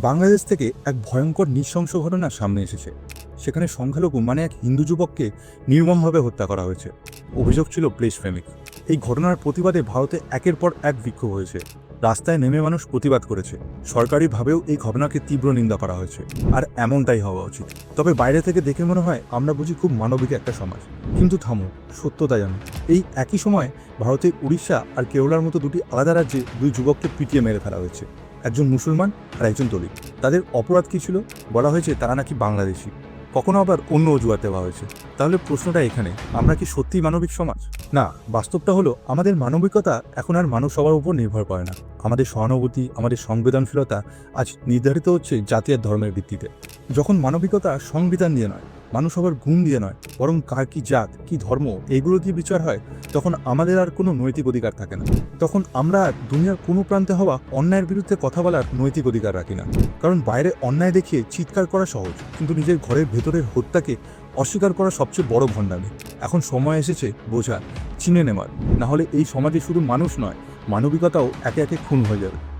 বাংলাদেশ থেকে এক ভয়ঙ্কর নৃশংস ঘটনা সামনে এসেছে। সেখানে সংখ্যালঘু মানে এক হিন্দু যুবককে নির্মমভাবে হত্যা করা হয়েছে। অভিযোগ ছিল দেশপ্রেমিক। এই ঘটনার প্রতিবাদে ভারতে একের পর এক বিক্ষোভ হয়েছে। রাস্তায় নেমে মানুষ প্রতিবাদ করেছে। সরকারিভাবেও এই ঘটনাকে তীব্র নিন্দা করা হয়েছে। আর এমনটাই হওয়া উচিত। তবে বাইরে থেকে দেখে মনে হয় আমরা বুঝি খুব মানবিক একটা সমাজ, কিন্তু থামো, সত্যতা জানো। এই একই সময় ভারতের উড়িষ্যা আর কেরলার মতো দুটি আলাদা রাজ্যে দুই যুবককে পিটিয়ে মেরে ফেলা হয়েছে। একজন মুসলমান আর একজন দলিত। তাদের অপরাধ কী ছিল? বলা হয়েছে তারা নাকি বাংলাদেশি, কখনো আবার অন্য অজুহাত দেওয়া হয়েছে। তাহলে প্রশ্নটা এখানে, আমরা কি সত্যিই মানবিক সমাজ? না, বাস্তবটা হলো আমাদের মানবিকতা এখন আর মানুষ সবার উপর নির্ভর করে না। আমাদের সহানুভূতি, আমাদের সংবেদনশীলতা আজ নির্ধারিত হচ্ছে জাতি আর ধর্মের ভিত্তিতে। যখন মানবিকতা সংবিধান দিয়ে নয়, মানুষ সবার গুণ দিয়ে নয়, বরং কার কি জাত, কি ধর্ম, এগুলো দিয়ে বিচার হয়, তখন আমাদের আর কোনো নৈতিক অধিকার থাকে না। তখন আমরা দুনিয়ার কোনো প্রান্তে হওয়া অন্যায়ের বিরুদ্ধে কথা বলার নৈতিক অধিকার রাখি না। কারণ বাইরে অন্যায় দেখিয়ে চিৎকার করা সহজ, কিন্তু নিজের ঘরের ভেতরের হত্যাকে অস্বীকার করা সবচেয়ে বড় ভণ্ডামি। এখন সময় এসেছে বোঝার, চিনে নেওয়ার। না হলে এই সমাজে শুধু মানুষ নয়, মানবিকতাও একে একে খুন হয়ে যাবে।